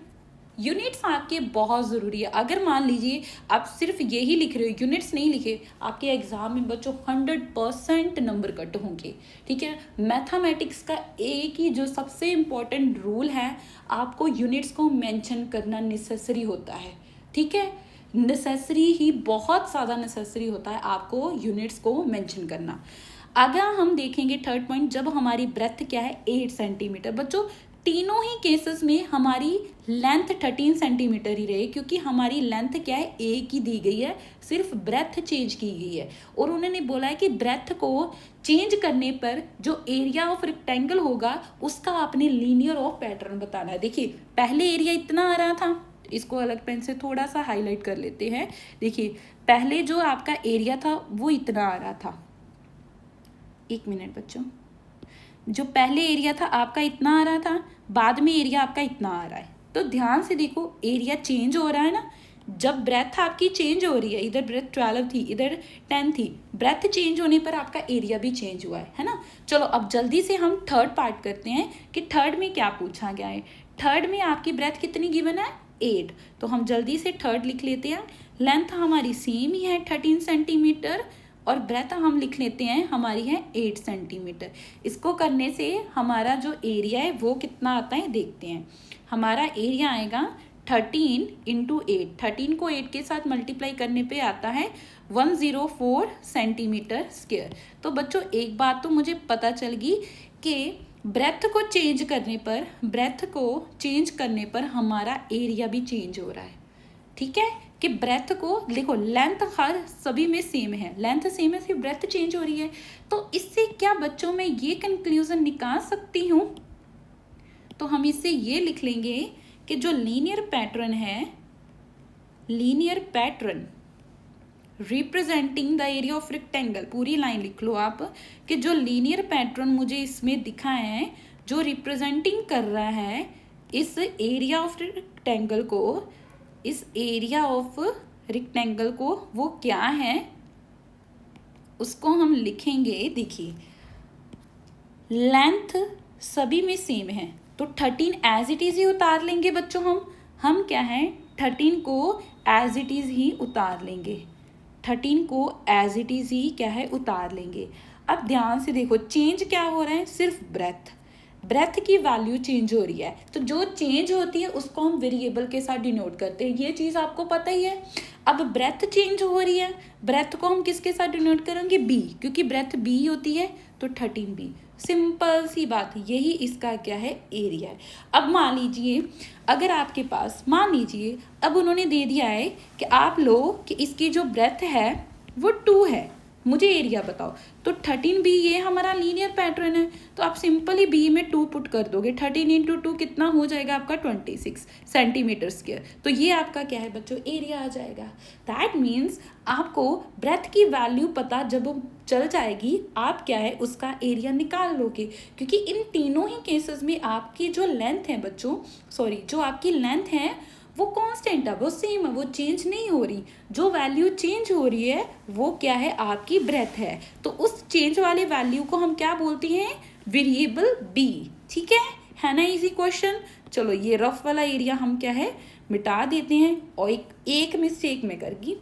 यूनिट्स आपके बहुत ज़रूरी है। अगर मान लीजिए आप सिर्फ यही लिख रहे हो, यूनिट्स नहीं लिखे, आपके एग्जाम में बच्चों 100% नंबर कट होंगे। ठीक है, मैथमेटिक्स का एक ही जो सबसे इम्पोर्टेंट रूल है, आपको यूनिट्स को मेंशन करना नेसेसरी होता है। ठीक है, नेसेसरी ही, बहुत ज़्यादा नेसेसरी होता है आपको यूनिट्स को मेंशन करना। अगर हम देखेंगे थर्ड पॉइंट, जब हमारी ब्रेथ क्या है 8 सेंटीमीटर। बच्चों तीनों ही केसेस में हमारी लेंथ 13 सेंटीमीटर ही रहे, क्योंकि हमारी लेंथ क्या है एक ही दी गई है, सिर्फ ब्रेथ चेंज की गई है। और उन्होंने बोला है कि ब्रेथ को चेंज करने पर जो एरिया ऑफ रेक्टेंगल होगा उसका आपने लीनियर ऑफ पैटर्न बताना है। देखिए पहले एरिया इतना आ रहा था, इसको अलग पेन से थोड़ा सा हाईलाइट कर लेते हैं। देखिए पहले जो आपका एरिया था वो इतना आ रहा था, एक मिनट बच्चों, जो पहले एरिया था आपका इतना आ रहा था, बाद में एरिया आपका इतना आ रहा है। तो ध्यान से देखो एरिया चेंज हो रहा है ना। जब ब्रेथ आपकी चेंज हो रही है, इधर ब्रेथ 12 थी, इधर 10 थी, ब्रेथ चेंज होने पर आपका एरिया भी चेंज हुआ है ना। चलो अब जल्दी से हम थर्ड पार्ट करते हैं कि थर्ड में क्या पूछा गया है। थर्ड में आपकी ब्रेथ कितनी गिवन है 8, तो हम जल्दी से थर्ड लिख लेते हैं। लेंथ हमारी सेम ही है 13 सेंटीमीटर, और ब्रेथ हम लिख लेते हैं हमारी है 8 सेंटीमीटर। इसको करने से हमारा जो एरिया है वो कितना आता है देखते हैं। हमारा एरिया आएगा 13 इंटू 8। 13 को 8 के साथ मल्टीप्लाई करने पे आता है 104 सेंटीमीटर स्क्वायर। तो बच्चों एक बात तो मुझे पता चल गई कि ब्रेथ को चेंज करने पर हमारा एरिया भी चेंज हो रहा है। ठीक है, कि ब्रेथ को देखो, लेंथ हर सभी में सेम है, लेंथ सेम है, सिर्फ ब्रेथ चेंज हो रही है। तो इससे क्या बच्चों में ये कंक्लूजन निकाल सकती हूँ, तो हम इससे ये लिख लेंगे कि जो लीनियर पैटर्न है, linear pattern representing the area of rectangle, पूरी लाइन लिख लो आप, कि जो लीनियर पैटर्न मुझे इसमें दिखा है, जो रिप्रेजेंटिंग कर रहा है इस एरिया ऑफ रेक्टेंगल को, इस एरिया ऑफ रेक्टेंगल को, वो क्या है उसको हम लिखेंगे। देखिए लेंथ सभी में सेम है, तो 13 एज इट इज ही उतार लेंगे बच्चों। हम क्या है 13 को एज इट इज ही उतार लेंगे, 13 को एज इट इज ही क्या है उतार लेंगे। अब ध्यान से देखो चेंज क्या हो रहा है, सिर्फ ब्रेथ की वैल्यू चेंज हो रही है। तो जो चेंज होती है उसको हम वेरिएबल के साथ डिनोट करते हैं, ये चीज़ आपको पता ही है। अब ब्रेथ चेंज हो रही है, ब्रेथ को हम किसके साथ डिनोट करेंगे बी, क्योंकि ब्रेथ बी होती है, तो 13b। सिंपल सी बात, यही इसका क्या है एरिया है। अब मान लीजिए अगर आपके पास, मान लीजिए अब उन्होंने दे दिया है कि आप लो कि इसकी जो ब्रेथ है वो 2 है, मुझे एरिया बताओ। तो 13b ये हमारा लीनियर पैटर्न है, तो आप सिंपली b में 2 पुट कर दोगे। 13 इंटू 2 कितना हो जाएगा आपका 26 सेंटीमीटर स्क्वायर। तो ये आपका क्या है बच्चों एरिया आ जाएगा। दैट मीन्स आपको ब्रेथ की वैल्यू पता जब चल जाएगी, आप क्या है उसका एरिया निकाल लोगे, क्योंकि इन तीनों ही केसेस में आपकी जो लेंथ है बच्चों, जो आपकी लेंथ है वो कांस्टेंट है, वो सेम है, वो चेंज नहीं हो रही। जो वैल्यू चेंज हो रही है वो क्या है आपकी ब्रेथ है। तो उस चेंज वाले वैल्यू को हम क्या बोलते हैं वेरिएबल बी। ठीक है ना इजी क्वेश्चन। चलो ये रफ वाला एरिया हम क्या है मिटा देते हैं, और एक मिस्टेक में करगी।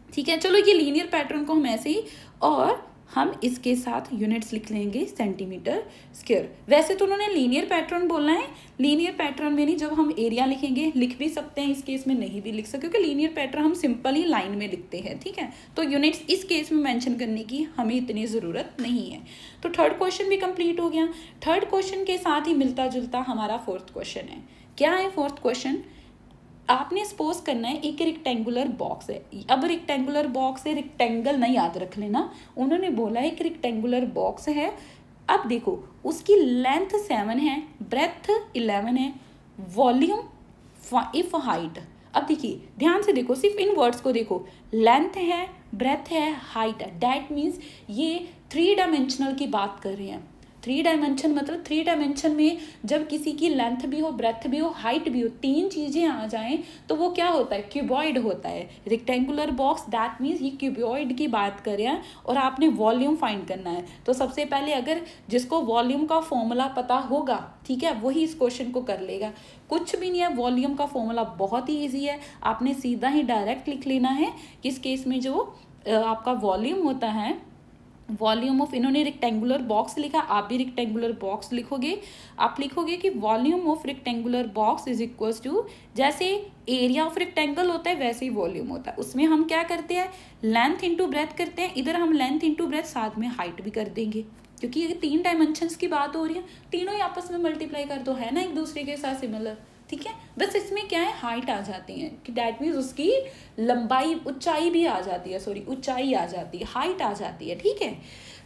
ठीक है, चलो ये लीनियर पैटर्न को हम ऐसे ही, और हम इसके साथ यूनिट्स लिख लेंगे सेंटीमीटर स्क्वायर। वैसे तो उन्होंने लीनियर पैटर्न बोलना है, लीनियर पैटर्न में नहीं, जब हम एरिया लिखेंगे लिख भी सकते हैं, इस केस में नहीं भी लिख सकते, क्योंकि लीनियर पैटर्न हम सिंपल ही लाइन में लिखते हैं। ठीक है, तो यूनिट्स इस केस में मेंशन करने की हमें इतनी ज़रूरत नहीं है। तो थर्ड क्वेश्चन भी कंप्लीट हो गया। थर्ड क्वेश्चन के साथ ही मिलता जुलता हमारा फोर्थ क्वेश्चन है। क्या है फोर्थ क्वेश्चन, आपने सपोज करना है एक रेक्टेंगुलर बॉक्स है। अब रेक्टेंगुलर बॉक्स है, रेक्टेंगल नहीं याद रख लेना, उन्होंने बोला एक रेक्टेंगुलर बॉक्स है। अब देखो उसकी लेंथ 7 है, ब्रेथ 11 है, वॉल्यूम इफ हाइट। अब देखिए ध्यान से देखो, सिर्फ इन वर्ड्स को देखो, लेंथ है, ब्रेथ है, हाइट है, डैट मीन्स ये 3 डायमेंशनल की बात कर रहे हैं। 3 डायमेंशन मतलब 3 डायमेंशन में जब किसी की लेंथ भी हो, ब्रेथ भी हो, हाइट भी हो, 3 चीज़ें आ जाएं तो वो क्या होता है, क्यूबॉइड होता है। रेक्टेंगुलर बॉक्स दैट मीन्स ये क्यूबॉइड की बात कर रहे हैं और आपने वॉल्यूम फाइंड करना है। तो सबसे पहले अगर जिसको वॉल्यूम का फॉर्मूला पता होगा, ठीक है, वही इस क्वेश्चन को कर लेगा। कुछ भी नहीं है, वॉल्यूम का फॉर्मूला बहुत ही ईजी है, आपने सीधा ही डायरेक्ट लिख लेना है। किस केस में जो आपका वॉल्यूम होता है, वॉल्यूम ऑफ, इन्होंने रेक्टेंगुलर बॉक्स लिखा, आप भी रेक्टेंगुलर बॉक्स लिखोगे। आप लिखोगे कि volume of rectangular box is equals to, जैसे एरिया ऑफ रेक्टेंगल होता है वैसे ही वॉल्यूम होता है। उसमें हम क्या करते हैं, लेंथ इंटू ब्रेथ करते हैं, इधर हम लेंथ इंटू ब्रेथ साथ में हाइट भी कर देंगे, क्योंकि ये 3 डायमेंशंस की बात हो रही है, तीनों ही आपस में मल्टीप्लाई कर दो, है ना एक दूसरे के साथ सिमिलर, ठीक है। बस इसमें क्या है, हाइट आ जाती है कि डैट मीन्स उसकी लंबाई, ऊंचाई भी आ जाती है, सॉरी ऊंचाई आ जाती है, हाइट आ जाती है, ठीक है।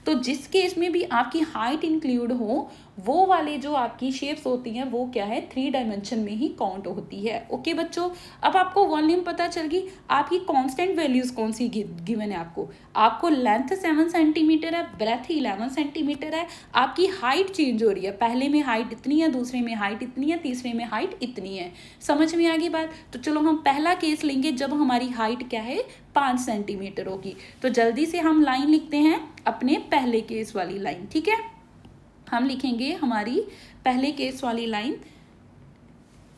तो जिस केस में भी आपकी हाइट इंक्लूड हो, वो वाले जो आपकी शेप्स होती हैं वो क्या है, 3 डायमेंशन में ही काउंट होती है। ओके बच्चों, अब आपको वॉल्यूम पता चल गई। आपकी कांस्टेंट वैल्यूज कौन सी गिवन है आपको लेंथ 7 सेंटीमीटर है, ब्रेथ 11 सेंटीमीटर है, आपकी हाइट चेंज हो रही है, पहले में हाइट इतनी है, दूसरे में हाइट इतनी है, तीसरे में हाइट इतनी है। समझ में आ गई बात। तो चलो हम पहला केस लेंगे जब हमारी हाइट क्या है, 5 सेंटीमीटर होगी। तो जल्दी से हम लाइन लिखते हैं अपने पहले केस वाली लाइन, ठीक है। हम लिखेंगे हमारी पहले केस वाली लाइन,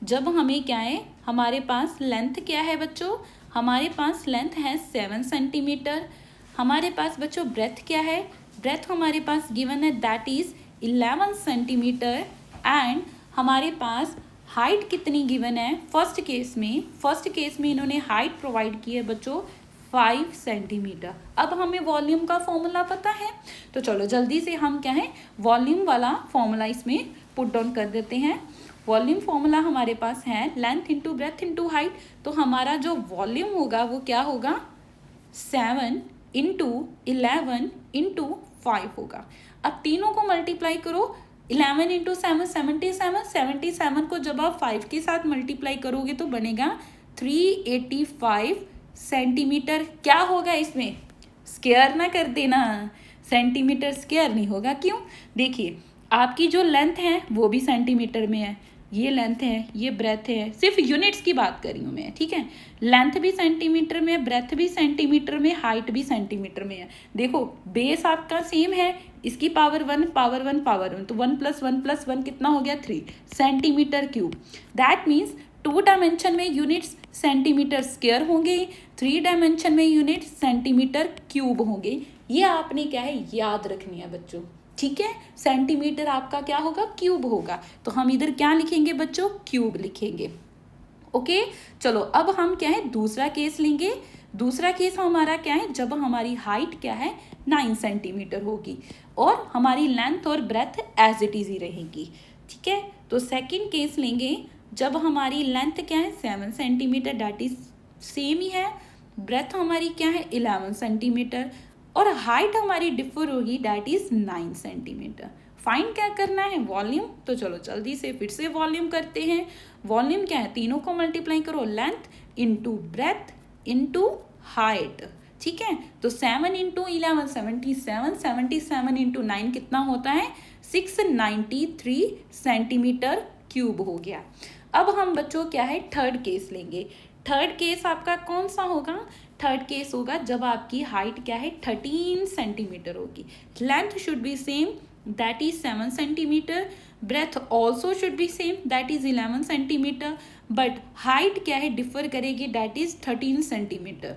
जब हमें क्या है, हमारे पास लेंथ क्या है बच्चों, हमारे पास लेंथ है 7 सेंटीमीटर, हमारे पास बच्चों ब्रेथ क्या है, ब्रेथ हमारे पास गिवन है दैट इज 11 सेंटीमीटर, एंड हमारे पास हाइट कितनी गिवन है, फर्स्ट केस में इन्होंने हाइट प्रोवाइड की है बच्चों 5 सेंटीमीटर। अब हमें वॉल्यूम का फॉर्मूला पता है, तो चलो जल्दी से हम क्या है, वॉल्यूम वाला फॉर्मूला इसमें पुट डाउन कर देते हैं। वॉल्यूम फॉर्मूला हमारे पास है length into breadth into height. तो हमारा जो वॉल्यूम होगा वो क्या होगा, 7 इंटू 11 इंटू 5 होगा। अब तीनों को मल्टीप्लाई करो, 11 इंटू 7 77 को जब आप 5 के साथ मल्टीप्लाई करोगे तो बनेगा 385 सेंटीमीटर। क्या होगा इसमें, स्क्वायर ना कर देना, सेंटीमीटर स्क्वायर नहीं होगा। क्यों, देखिए आपकी जो लेंथ है वो भी सेंटीमीटर में है, ये लेंथ है, ये ब्रेथ है, सिर्फ यूनिट्स की बात कर रही हूँ मैं, ठीक है। लेंथ भी सेंटीमीटर में है, ब्रेथ भी सेंटीमीटर में, हाइट भी सेंटीमीटर में है। देखो बेस आपका सेम है, इसकी पावर 1 तो 1 + 1 + 1 कितना हो गया, 3 centimetre cube. That means 2 dimension में यूनिट्स सेंटीमीटर स्क्वायर होंगे, 3 डायमेंशन में यूनिट सेंटीमीटर क्यूब होंगे। ये आपने क्या है, याद रखनी है बच्चों, ठीक है। सेंटीमीटर आपका क्या होगा, क्यूब होगा। तो हम इधर क्या लिखेंगे बच्चों, क्यूब लिखेंगे। ओके चलो अब हम क्या है, दूसरा केस लेंगे। दूसरा केस हमारा क्या है, जब हमारी हाइट क्या है 9 सेंटीमीटर होगी और हमारी लेंथ और ब्रेथ एज इट इज ही रहेगी, ठीक है। तो सेकंड केस लेंगे जब हमारी लेंथ क्या है 7 सेंटीमीटर, डैट इज सेम ही है, ब्रेथ हमारी क्या है 11 सेंटीमीटर और हाइट हमारी डिफर होगी, डैट इज 9 सेंटीमीटर। फाइंड क्या करना है, वॉल्यूम। तो चलो जल्दी से फिर से वॉल्यूम करते हैं। वॉल्यूम क्या है, तीनों को मल्टीप्लाई करो, length into breadth into height, ठीक है। तो 7 इंटू 11 77 इंटू 9 कितना होता है, 693 सेंटीमीटर क्यूब हो गया। अब हम बच्चों क्या है, थर्ड केस लेंगे। थर्ड केस आपका कौन सा होगा, थर्ड केस होगा जब आपकी हाइट क्या है 13 सेंटीमीटर होगी, length should be same that is 7 centimetre, breadth also should be same that is 11 centimetre, but height क्या है डिफर करेगी, दैट इज 13 सेंटीमीटर,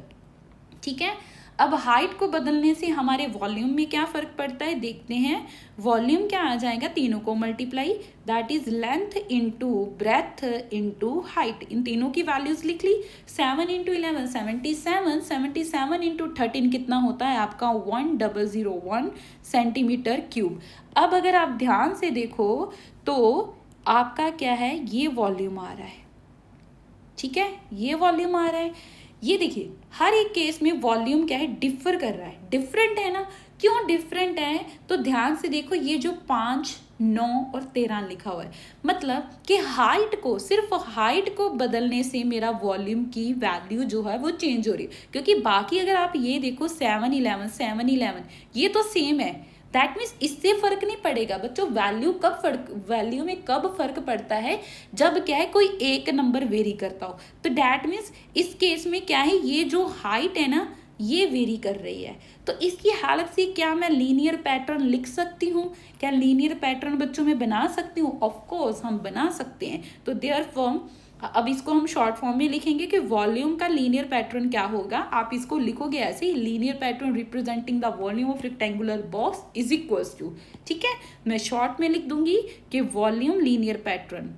ठीक है। अब हाइट को बदलने से हमारे वॉल्यूम में क्या फर्क पड़ता है, देखते हैं। वॉल्यूम क्या आ जाएगा, तीनों को multiply, that is length into breadth into height, इन तीनों की वैल्यूज लिख ली। 7 इंटू 11 77 इंटू 13 कितना होता है आपका 1001 सेंटीमीटर क्यूब। अब अगर आप ध्यान से देखो तो आपका क्या है, ये वॉल्यूम आ रहा है, ठीक है, ये वॉल्यूम आ रहा है। ये देखिए हर एक केस में वॉल्यूम क्या है, डिफर कर रहा है, डिफरेंट है ना। क्यों डिफरेंट है, तो ध्यान से देखो, ये जो 5, 9 और 13 लिखा हुआ है, मतलब कि हाइट को, सिर्फ हाइट को बदलने से मेरा वॉल्यूम की वैल्यू जो है वो चेंज हो रही है। क्योंकि बाकी अगर आप ये देखो 7, 11, 7, 11 ये तो सेम है, दैट मीन्स इससे फर्क नहीं पड़ेगा बच्चों। वैल्यू में कब फर्क पड़ता है, जब क्या है कोई एक नंबर वेरी करता हो। तो दैट मीन्स इस केस में क्या है, ये जो हाइट है ना ये वेरी कर रही है। तो इसकी हालत से क्या मैं लीनियर पैटर्न लिख सकती हूँ? क्या लीनियर पैटर्न बच्चों में बना सकती हूँ? ऑफ कोर्स हम बना सकते हैं। तो देयरफॉर अब इसको हम शॉर्ट फॉर्म में लिखेंगे कि वॉल्यूम का लीनियर पैटर्न क्या होगा। आप इसको लिखोगे ऐसे ही, linear pattern representing the volume of rectangular box is equals to, ठीक है, मैं शॉर्ट में लिख दूंगी कि वॉल्यूम लीनियर पैटर्न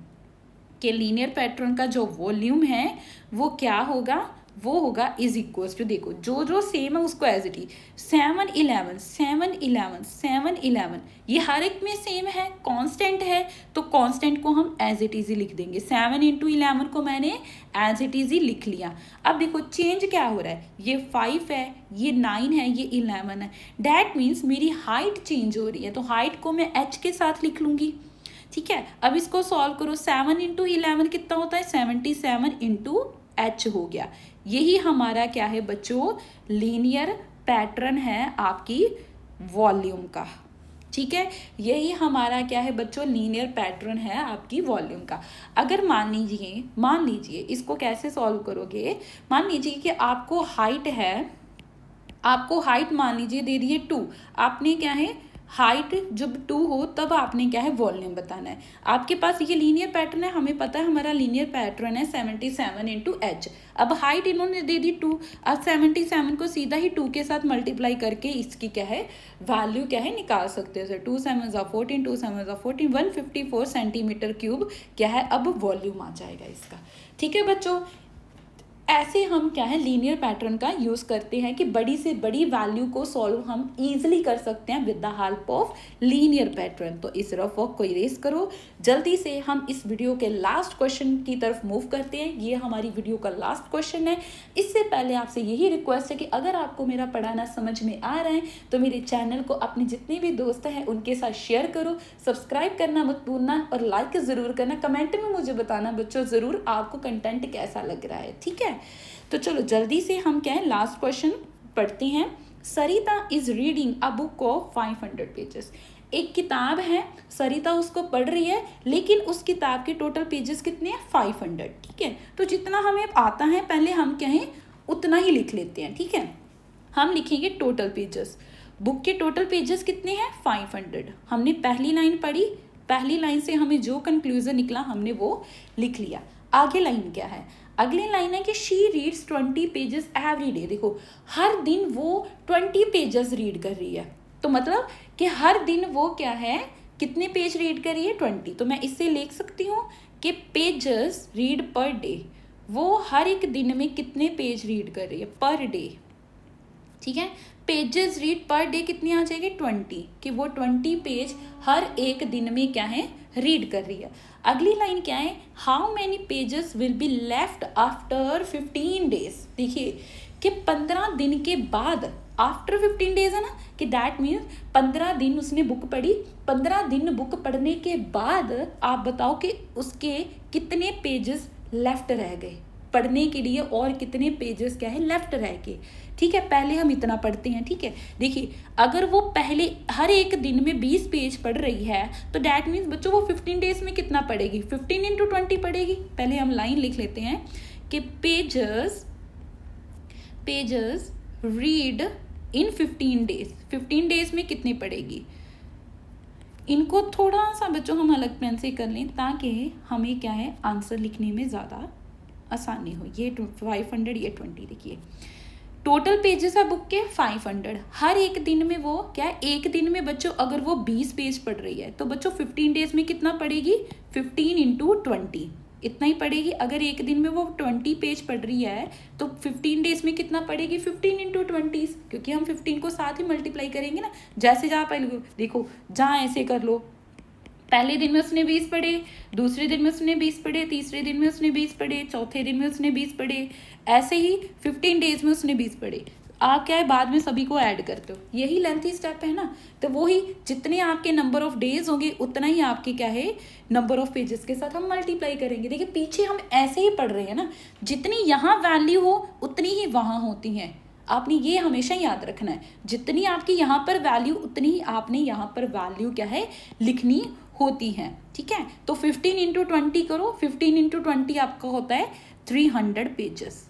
के लीनियर पैटर्न का जो वॉल्यूम है वो क्या होगा, वो होगा इज इक्वल्स टू, देखो जो जो सेम है उसको एज इट इज, 7, 11, 7, 11, 7, 11 ये हर एक में सेम है, कांस्टेंट है, तो कांस्टेंट को हम एज इट इज ही लिख देंगे। 7 × 11 को मैंने एज इट इज ही लिख लिया। अब देखो चेंज क्या हो रहा है, ये 5 है, ये 9 है, ये 11 है, डैट मीन्स मेरी हाइट चेंज हो रही है। तो हाइट को मैं h के साथ लिख लूंगी, ठीक है। अब इसको सॉल्व करो, 7 × 11 कितना होता है, 77 × h हो गया। यही हमारा क्या है बच्चों, लीनियर पैटर्न है आपकी वॉल्यूम का, ठीक है। यही हमारा क्या है बच्चों, लीनियर पैटर्न है आपकी वॉल्यूम का। अगर मान लीजिए इसको कैसे सॉल्व करोगे, मान लीजिए कि आपको हाइट मान लीजिए दे दिए 2, आपने क्या है हाइट जब 2 हो तब आपने क्या है वॉल्यूम बताना है। आपके पास ये लीनियर पैटर्न है, हमें पता है हमारा लीनियर पैटर्न है 77 × h। अब हाइट इन्होंने दे दी 2, अब 77 को सीधा ही 2 के साथ मल्टीप्लाई करके इसकी क्या है वैल्यू क्या है निकाल सकते हैं। 2 7 14, 2 7 14, 154 सेंटीमीटर क्यूब क्या है अब वॉल्यूम आ जाएगा इसका, ठीक है बच्चों। ऐसे हम क्या है लीनियर पैटर्न का यूज करते हैं कि बड़ी से बड़ी वैल्यू को सॉल्व हम इजीली कर सकते हैं with the help of linear pattern. तो इस रफ वर्क को इरेज करो जल्दी से। हम इस वीडियो के लास्ट क्वेश्चन की तरफ मूव करते हैं। ये हमारी वीडियो का लास्ट क्वेश्चन है। इससे पहले आपसे यही रिक्वेस्ट है कि अगर आपको मेरा पढ़ाना समझ में आ रहा है तो मेरे चैनल को अपने जितने भी दोस्त हैं उनके साथ शेयर करो, सब्सक्राइब करना मत भूलना और लाइक ज़रूर करना। कमेंट में मुझे बताना बच्चों ज़रूर आपको कंटेंट कैसा लग रहा है, ठीक है। तो चलो जल्दी से हम क्या है लास्ट क्वेश्चन पढ़ते हैं। Sarita is reading a book of 500 pages. एक किताब है, सरिता उसको पढ़ रही है, लेकिन उस किताब के टोटल पेजेस कितने हैं 500, ठीक है। तो जितना हमें आता है पहले हम क्या है उतना ही लिख लेते हैं, ठीक है। हम लिखेंगे टोटल पेजेस। बुक के टोटल पेजेस कितने हैं 500। हमने पहली लाइन पढ़ी, पहली लाइन से हमें जो कंक्लूजन निकला हमने वो लिख लिया। आगे लाइन क्या है, अगली लाइन है कि she reads 20 pages every day. देखो हर दिन वो 20 पेजेस रीड कर रही है, तो मतलब कि हर दिन वो क्या है कितने पेज रीड कर रही है 20। तो मैं इससे लिख सकती हूँ कि पेजेस रीड पर डे, वो हर एक दिन में कितने पेज रीड कर रही है पर डे, ठीक है। पेजेस रीड पर डे कितनी आ जाएगी 20, कि वो 20 पेज हर एक दिन में क्या है रीड कर रही है। अगली लाइन क्या है, how many pages will be left after 15 days. देखिए कि 15 दिन के बाद, आफ्टर 15 डेज है ना, कि दैट मीन्स 15 दिन उसने बुक पढ़ी, 15 दिन बुक पढ़ने के बाद आप बताओ कि उसके कितने पेजेस लेफ्ट रह गए पढ़ने के लिए और कितने पेजेस क्या है लेफ्ट रह गए, ठीक है। पहले हम इतना पढ़ते हैं, ठीक है। देखिए अगर वो पहले हर एक दिन में 20 पेज पढ़ रही है तो डैट मीन्स बच्चों वो 15 डेज में कितना पढ़ेगी 15 × 20 पढ़ेगी। पहले हम लाइन लिख लेते हैं कि pages read in 15 days, 15 days में कितने पढ़ेगी। इनको थोड़ा सा बच्चों हम अलग पेन से कर लें ताकि हमें क्या है आंसर लिखने में ज़्यादा आसानी हो। ये 500, ये 20। देखिए टोटल पेजेस है बुक के 500, हर एक दिन में वो क्या है एक दिन में बच्चों अगर वो 20 पेज पढ़ रही है तो बच्चों 15 डेज में कितना पढ़ेगी 15 × 20 इतना ही पढ़ेगी। अगर एक दिन में वो 20 पेज पढ़ रही है तो 15 डेज में कितना पढ़ेगी 15 × 20, क्योंकि हम 15 को साथ ही मल्टीप्लाई करेंगे ना। जैसे जहाँ पहले देखो जहाँ ऐसे कर लो पहले दिन में उसने 20 पढ़े, दूसरे दिन में उसने 20 पढ़े, तीसरे दिन में उसने 20 पढ़े, चौथे दिन में उसने 20 पढ़े, ऐसे ही 15 डेज में उसने 20 पढ़े। आप क्या है बाद में सभी को ऐड करते हो, यही लेंथी स्टेप है ना। तो वही जितने आपके नंबर ऑफ डेज होंगे उतना ही आपके क्या है नंबर ऑफ पेजेस के साथ हम मल्टीप्लाई करेंगे। देखिए पीछे हम ऐसे ही पढ़ रहे हैं ना, जितनी यहाँ वैल्यू हो उतनी ही वहाँ होती हैं। आपने ये हमेशा याद रखना है, जितनी आपकी यहाँ पर वैल्यू उतनी ही आपने यहाँ पर वैल्यू क्या है लिखनी होती है। ठीक है, तो 15 इंटू 20 करो, 15 इंटू 20 आपका होता है 300 पेजेस।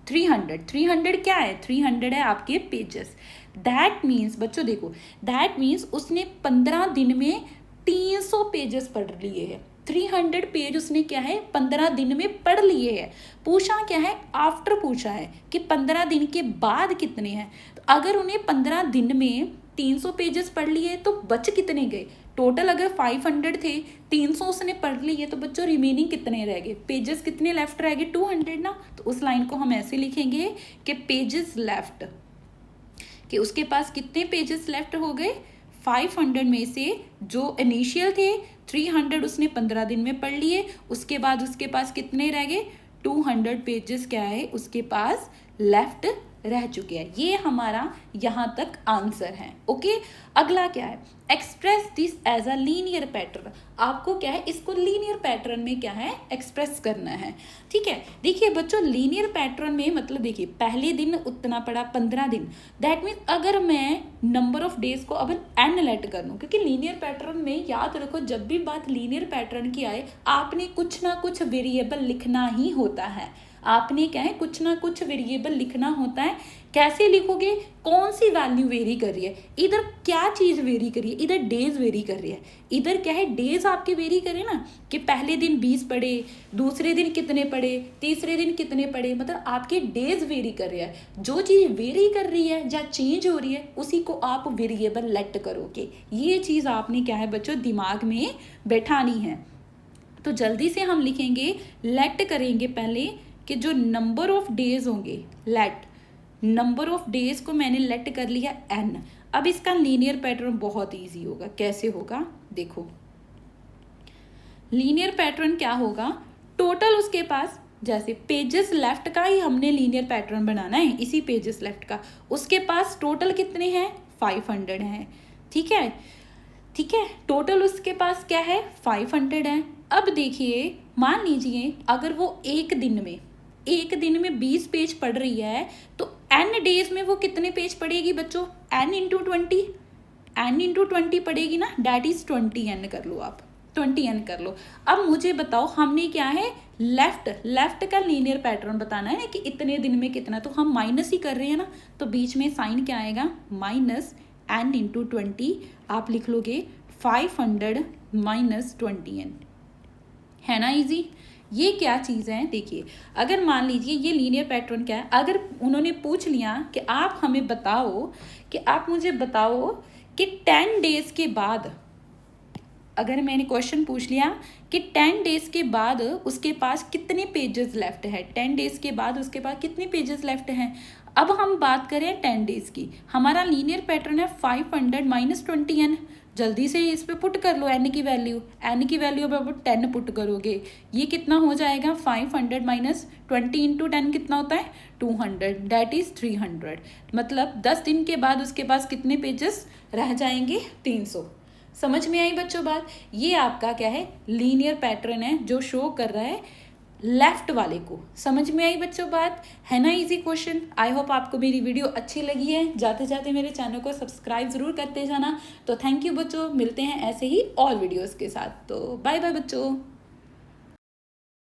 300 क्या है, 300 है आपके पेजेस। दैट मीन्स बच्चों देखो, दैट मीन्स उसने 15 दिन में 300 पेजेस पढ़ लिए हैं। 300 पेज उसने क्या है 15 दिन में पढ़ लिए हैं। पूछा क्या है आफ्टर, पूछा है कि 15 दिन के बाद कितने हैं। तो अगर उन्हें 15 दिन में 300 पेजेस पढ़ लिए तो बच कितने गए, टोटल अगर 500 थे, 300 उसने पढ़ लिए तो बच्चों रिमेनिंग कितने रह गए, पेजेस कितने लेफ्ट रह गए 200 ना। तो उस लाइन को हम ऐसे लिखेंगे कि पेजेस लेफ्ट, कि उसके पास कितने पेजेस लेफ्ट हो गए 500 में से जो इनिशियल थे 300 उसने 15 दिन में पढ़ लिए, उसके बाद उसके पास कितने रह गए 200 पेजेस क्या है उसके पास लेफ्ट रह चुके हैं। ये हमारा यहाँ तक आंसर है। ओके, अगला क्या है, express this as a linear pattern. आपको क्या है इसको लीनियर पैटर्न में क्या है एक्सप्रेस करना है। ठीक है, देखिए बच्चों लीनियर पैटर्न में मतलब देखिए पहले दिन उतना पड़ा 15 दिन, दैट मीन्स अगर मैं नंबर ऑफ डेज को अब एन लेट कर लूँ, क्योंकि लीनियर पैटर्न में याद रखो जब भी बात लीनियर पैटर्न की आए आपने कुछ ना कुछ वेरिएबल लिखना ही होता है। आपने क्या है कुछ ना कुछ वेरिएबल लिखना होता है। कैसे लिखोगे, कौन सी वैल्यू वेरी कर रही है, इधर क्या चीज़ वेरी कर रही है, इधर डेज वेरी कर रही है, इधर क्या है डेज आपके वेरी करे ना, कि पहले दिन 20 पढ़े, दूसरे दिन कितने पढ़े, तीसरे दिन कितने पढ़े, मतलब आपके डेज वेरी कर रहे हैं। जो चीज़ वेरी कर रही है या चेंज हो रही है उसी को आप वेरिएबल लेट करोगे। ये चीज़ आपने क्या है बच्चों दिमाग में बैठानी है। तो जल्दी से हम लिखेंगे, लेट करेंगे पहले कि जो नंबर ऑफ डेज होंगे, लेट नंबर ऑफ डेज को मैंने लेट कर लिया n। अब इसका लीनियर पैटर्न बहुत इजी होगा। कैसे होगा देखो, लीनियर पैटर्न क्या होगा, टोटल उसके पास जैसे पेजेस लेफ्ट का ही हमने लीनियर पैटर्न बनाना है, इसी पेजेस लेफ्ट का उसके पास टोटल कितने हैं 500 हैं। ठीक है, ठीक है, टोटल उसके पास क्या है 500 है। अब देखिए मान लीजिए अगर वो एक दिन में 20 पेज पढ़ रही है तो n डेज में वो कितने पेज पढ़ेगी बच्चों, n इंटू 20 पढ़ेगी ना, डैट इज 20n कर लो आप, 20n कर लो। अब मुझे बताओ हमने क्या है लेफ्ट का लीनियर पैटर्न बताना है कि इतने दिन में कितना, तो हम माइनस ही कर रहे हैं ना, तो बीच में साइन क्या आएगा माइनस n इंटू 20। आप लिख लोगे 500 माइनस 20n, है ना इजी। ये क्या चीज़ है देखिए, अगर मान लीजिए ये लीनियर पैटर्न क्या है, अगर उन्होंने पूछ लिया कि आप हमें बताओ कि आप मुझे बताओ कि 10 डेज के बाद, अगर मैंने क्वेश्चन पूछ लिया कि 10 डेज के बाद उसके पास कितने पेजेस लेफ्ट है, 10 डेज के बाद उसके पास कितने पेजेस लेफ्ट हैं। अब हम बात करें 10 डेज की, हमारा लीनियर पैटर्न है 500 माइनस 20n। जल्दी से इस पे पुट कर लो n की वैल्यू अब आप 10 पुट करोगे, ये कितना हो जाएगा 500 माइनस 20 इंटू 10 कितना होता है 200, डैट इज 300। मतलब 10 दिन के बाद उसके पास कितने पेजेस रह जाएंगे 300। समझ में आई बच्चों बात, ये आपका क्या है लीनियर पैटर्न है जो शो कर रहा है लेफ्ट वाले को। समझ में आई बच्चों बात, है ना इजी क्वेश्चन। आई होप आपको मेरी वीडियो अच्छी लगी है। जाते जाते मेरे चैनल को सब्सक्राइब जरूर करते जाना। तो थैंक यू बच्चों, मिलते हैं ऐसे ही और वीडियोस के साथ। तो बाय बाय बच्चों।